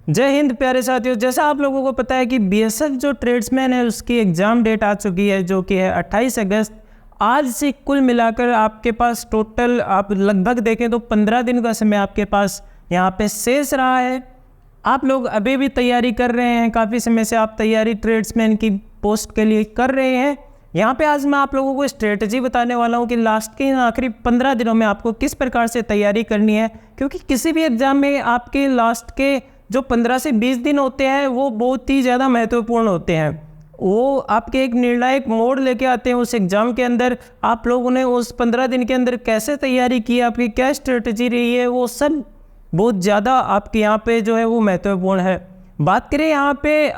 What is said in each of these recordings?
जय हिंद प्यारे साथियों। जैसा आप लोगों को पता है कि बीएसएफ जो ट्रेड्समैन है उसकी एग्ज़ाम डेट आ चुकी है, जो कि है 28 अगस्त। आज से कुल मिलाकर आपके पास टोटल आप लगभग देखें तो 15 दिन का समय आपके पास यहाँ पे शेष रहा है। आप लोग अभी भी तैयारी कर रहे हैं, काफ़ी समय से आप तैयारी ट्रेड्समैन की पोस्ट के लिए कर रहे हैं। यहाँ पे आज मैं आप लोगों को स्ट्रेटजी बताने वाला हूँ कि लास्ट के आखिरी 15 दिनों में आपको किस प्रकार से तैयारी करनी है, क्योंकि किसी भी एग्ज़ाम में आपके लास्ट के जो 15 से 20 दिन होते हैं वो बहुत ही ज़्यादा महत्वपूर्ण होते हैं। वो आपके एक निर्णायक मोड़ लेके आते हैं उस एग्ज़ाम के अंदर। आप लोगों ने उस 15 दिन के अंदर कैसे तैयारी की, आपकी क्या स्ट्रेटजी रही है, वो सब बहुत ज़्यादा आपके यहाँ पे जो है वो महत्वपूर्ण है। बात करें यहाँ पे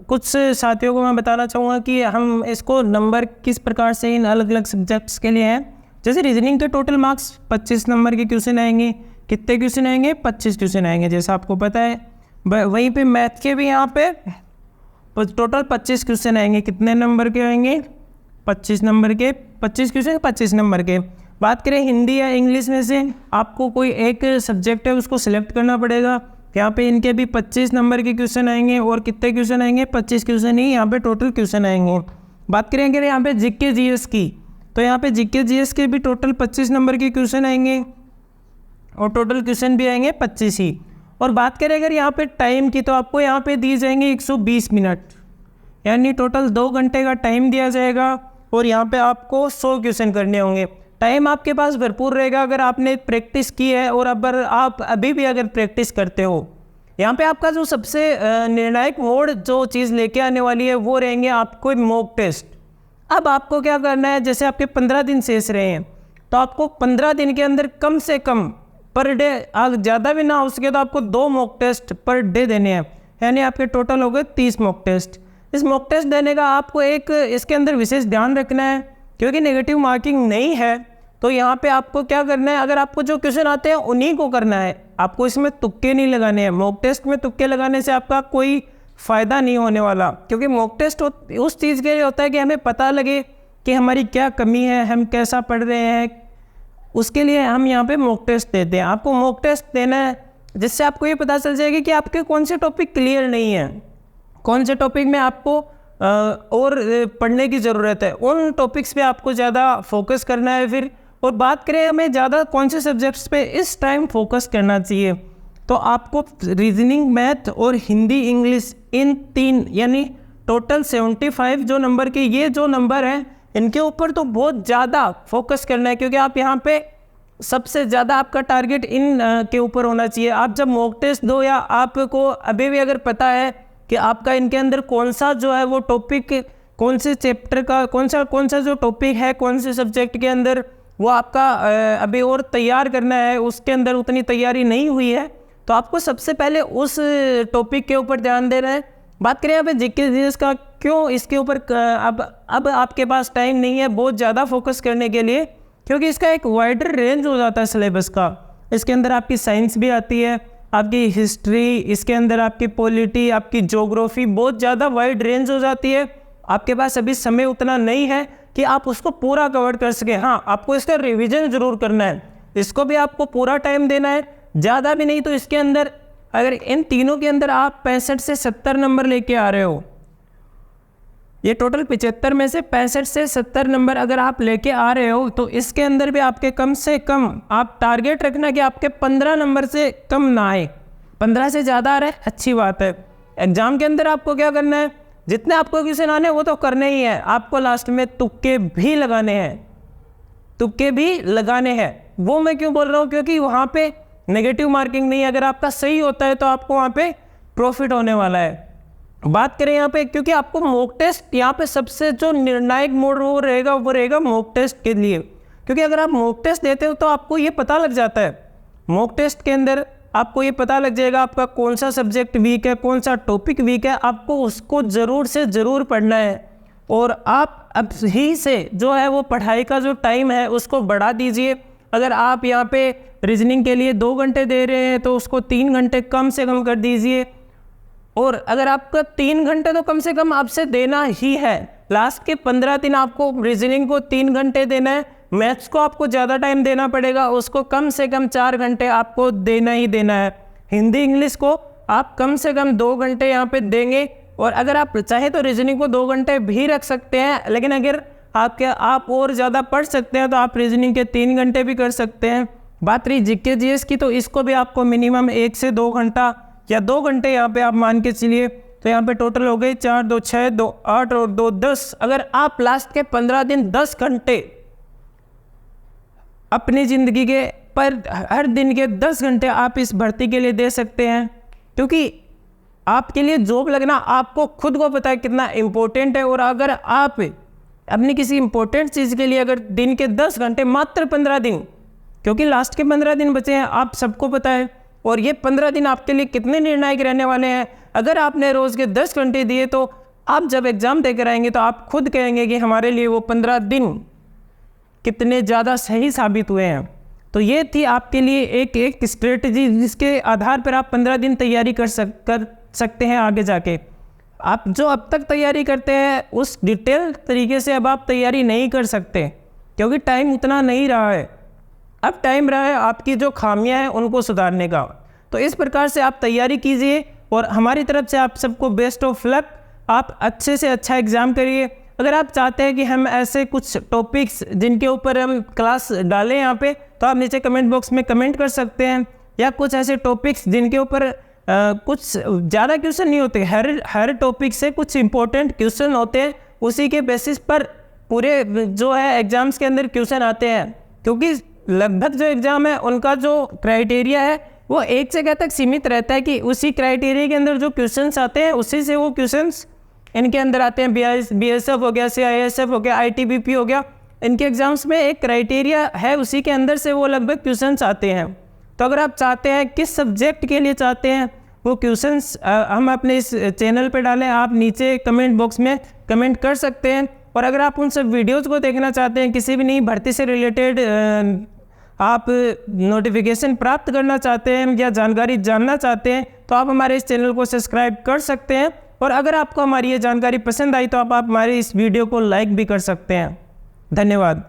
कुछ साथियों को मैं बताना चाहूँगा कि हम इसको नंबर किस प्रकार से इन अलग अलग सब्जेक्ट्स के लिए हैं। जैसे रीजनिंग के टोटल मार्क्स 25 नंबर के क्वेश्चन आएंगे। कितने क्वेश्चन आएंगे? 25 क्वेश्चन आएंगे, जैसा आपको पता है। वहीं पे मैथ के भी यहाँ पे टोटल 25 क्वेश्चन आएंगे। कितने नंबर के आएंगे? 25 नंबर के। 25 क्वेश्चन 25 नंबर के। बात करें हिंदी या इंग्लिश में से आपको कोई एक सब्जेक्ट है उसको सिलेक्ट करना पड़ेगा। यहाँ पे इनके भी 25 नंबर के क्वेश्चन आएंगे। और कितने क्वेश्चन आएंगे? 25 क्वेश्चन ही यहाँ पे टोटल क्वेश्चन आएंगे। बात करें अगर यहाँ पे जीके जीएस की, तो यहाँ पे जीके जीएस के भी टोटल 25 नंबर के क्वेश्चन आएंगे और टोटल क्वेश्चन भी आएंगे 25 ही। और बात करें अगर यहाँ पे टाइम की, तो आपको यहाँ पे दिए जाएंगे 120 मिनट, यानी टोटल 2 घंटे का टाइम दिया जाएगा। और यहाँ पे आपको 100 क्वेश्चन करने होंगे। टाइम आपके पास भरपूर रहेगा अगर आपने प्रैक्टिस की है और अगर आप अभी भी अगर प्रैक्टिस करते हो। यहाँ पे आपका जो सबसे निर्णायक मोड़ जो चीज़ लेके आने वाली है वो रहेंगे आपको मॉक टेस्ट। अब आपको क्या करना है, जैसे आपके 15 दिन शेष रहे हैं तो आपको 15 दिन के अंदर कम से कम पर डे, ज़्यादा भी ना हो सके तो आपको 2 मॉक टेस्ट पर डे देने हैं, यानी आपके टोटल हो गए 30 मॉक टेस्ट। इस मॉक टेस्ट देने का आपको एक इसके अंदर विशेष ध्यान रखना है, क्योंकि नेगेटिव मार्किंग नहीं है। तो यहाँ पे आपको क्या करना है, अगर आपको जो क्वेश्चन आते हैं उन्हीं को करना है, आपको इसमें तुक्के नहीं लगाने हैं। मॉक टेस्ट में तुक्के लगाने से आपका कोई फ़ायदा नहीं होने वाला, क्योंकि मॉक टेस्ट उस चीज़ के लिए होता है कि हमें पता लगे कि हमारी क्या कमी है, हम कैसा पढ़ रहे हैं। उसके लिए हम यहाँ पे मॉक टेस्ट देते हैं। आपको मॉक टेस्ट देना है जिससे आपको ये पता चल जाएगा कि आपके कौन से टॉपिक क्लियर नहीं है, कौन से टॉपिक में आपको और पढ़ने की ज़रूरत है। उन टॉपिक्स पे आपको ज़्यादा फोकस करना है फिर। और बात करें हमें ज़्यादा कौन से सब्जेक्ट्स पे इस टाइम फोकस करना चाहिए, तो आपको रीजनिंग, मैथ और हिंदी इंग्लिश, इन 3 यानी टोटल 75 जो नंबर के ये जो नंबर हैं इनके ऊपर तो बहुत ज़्यादा फोकस करना है, क्योंकि आप यहाँ पे सबसे ज़्यादा आपका टारगेट इन के ऊपर होना चाहिए। आप जब मॉक टेस्ट दो या आपको अभी भी अगर पता है कि आपका इनके अंदर कौन सा जो है वो टॉपिक, कौन से चैप्टर का कौन सा जो टॉपिक है, कौन से सब्जेक्ट के अंदर वो आपका अभी और तैयार करना है, उसके अंदर उतनी तैयारी नहीं हुई है, तो आपको सबसे पहले उस टॉपिक के ऊपर ध्यान देना है। बात करें यहाँ पे जीके जीएस का, क्यों इसके ऊपर अब आपके पास टाइम नहीं है बहुत ज़्यादा फोकस करने के लिए, क्योंकि इसका एक वाइडर रेंज हो जाता है सिलेबस का। इसके अंदर आपकी साइंस भी आती है, आपकी हिस्ट्री, इसके अंदर आपकी पॉलिटी, आपकी ज्योग्राफी, बहुत ज़्यादा वाइड रेंज हो जाती है। आपके पास अभी समय उतना नहीं है कि आप उसको पूरा कवर कर सकें। हाँ, आपको इसका रिविज़न ज़रूर करना है, इसको भी आपको पूरा टाइम देना है, ज़्यादा भी नहीं। तो इसके अंदर अगर इन तीनों के अंदर आप 65 से 70 नंबर लेके आ रहे हो, ये टोटल 75 में से 65 से 70 नंबर अगर आप लेके आ रहे हो, तो इसके अंदर भी आपके कम से कम आप टारगेट रखना कि आपके 15 नंबर से कम ना आए। 15 से ज़्यादा आ रहे अच्छी बात है। एग्ज़ाम के अंदर आपको क्या करना है, जितने आपको क्वेश्चन आने वो तो करने ही है, आपको लास्ट में तुक्के भी लगाने हैं। तुक्के भी लगाने हैं। वो मैं क्यों बोल रहा हूँ, क्योंकि वहाँ पे नेगेटिव मार्किंग नहीं है। अगर आपका सही होता है तो आपको वहाँ पे प्रॉफिट होने वाला है। बात करें यहाँ पे, क्योंकि आपको मॉक टेस्ट यहाँ पे सबसे जो निर्णायक मोड़ वो रहेगा मॉक टेस्ट के लिए, क्योंकि अगर आप मॉक टेस्ट देते हो तो आपको ये पता लग जाता है, मॉक टेस्ट के अंदर आपको ये पता लग जाएगा आपका कौन सा सब्जेक्ट वीक है, कौन सा टॉपिक वीक है। आपको उसको ज़रूर से ज़रूर पढ़ना है। और आप अब ही से जो है वो पढ़ाई का जो टाइम है उसको बढ़ा दीजिए। अगर आप यहाँ पे रीजनिंग के लिए 2 घंटे दे रहे हैं तो उसको 3 घंटे कम से कम कर दीजिए। और अगर आपका 3 घंटे तो कम से कम आपसे देना ही है। लास्ट के 15 दिन आपको रीजनिंग को 3 घंटे देना है, मैथ्स को आपको ज़्यादा टाइम देना पड़ेगा, उसको कम से कम 4 घंटे आपको देना ही देना है। हिंदी इंग्लिश को आप कम से कम 2 घंटे यहाँ पे देंगे। और अगर आप चाहें तो रीजनिंग को 2 घंटे भी रख सकते हैं, लेकिन अगर आप और ज़्यादा पढ़ सकते हैं तो आप रीजनिंग के 3 घंटे भी कर सकते हैं। बात रही जीके जीएस की, तो इसको भी आपको मिनिमम 1 से 2 घंटा या 2 घंटे यहाँ पे आप मान के चलिए। तो यहाँ पे टोटल हो गए 4 2 6 2 8 और 2 10। अगर आप लास्ट के 15 दिन 10 घंटे अपनी ज़िंदगी के पर हर दिन के 10 घंटे आप इस भर्ती के लिए दे सकते हैं, क्योंकि आपके लिए जॉब लगना आपको खुद को पता है कितना इम्पोर्टेंट है। और अगर आप अपनी किसी इम्पोर्टेंट चीज़ के लिए अगर दिन के 10 घंटे मात्र 15 दिन, क्योंकि लास्ट के 15 दिन बचे हैं, आप सबको पता है, और ये 15 दिन आपके लिए कितने निर्णायक रहने वाले हैं। अगर आपने रोज़ के 10 घंटे दिए तो आप जब एग्ज़ाम देकर आएंगे तो आप खुद कहेंगे कि हमारे लिए वो 15 दिन कितने ज़्यादा सही साबित हुए हैं। तो ये थी आपके लिए एक स्ट्रेटजी जिसके आधार पर आप 15 दिन तैयारी कर सकते हैं आगे जाके। आप जो अब तक तैयारी करते हैं उस डिटेल तरीके से अब आप तैयारी नहीं कर सकते, क्योंकि टाइम उतना नहीं रहा है। अब टाइम रहा है आपकी जो खामियां हैं उनको सुधारने का। तो इस प्रकार से आप तैयारी कीजिए और हमारी तरफ से आप सबको बेस्ट ऑफ लक। आप अच्छे से अच्छा एग्ज़ाम करिए। अगर आप चाहते हैं कि हम ऐसे कुछ टॉपिक्स जिनके ऊपर हम क्लास डालें यहाँ पे, तो आप नीचे कमेंट बॉक्स में कमेंट कर सकते हैं। या कुछ ऐसे टॉपिक्स जिनके ऊपर कुछ ज़्यादा क्वेश्चन नहीं होते, हर टॉपिक से कुछ इंपॉर्टेंट क्वेश्चन होते हैं, उसी के बेसिस पर पूरे जो है एग्ज़ाम्स के अंदर क्वेश्चन आते हैं। क्योंकि लगभग जो एग्ज़ाम है उनका जो क्राइटेरिया है वो एक जगह तक सीमित रहता है कि उसी क्राइटेरिया के अंदर जो क्वेश्चंस आते हैं उसी से वो क्वेश्चंस इनके अंदर आते हैं। बीएसएफ हो गया, सीआईएसएफ हो गया, आईटीबीपी हो गया, इनके एग्ज़ाम्स में एक क्राइटेरिया है, उसी के अंदर से वो लगभग क्वेश्चंस आते हैं। तो अगर आप चाहते हैं किस सब्जेक्ट के लिए चाहते हैं वो क्वेश्चंस हम अपने इस चैनल पर डालें, आप नीचे कमेंट बॉक्स में कमेंट कर सकते हैं। और अगर आप उन सब वीडियोज़ को देखना चाहते हैं, किसी भी नई भर्ती से रिलेटेड आप नोटिफिकेशन प्राप्त करना चाहते हैं या जानकारी जानना चाहते हैं, तो आप हमारे इस चैनल को सब्सक्राइब कर सकते हैं। और अगर आपको हमारी ये जानकारी पसंद आई तो आप हमारे इस वीडियो को लाइक भी कर सकते हैं। धन्यवाद।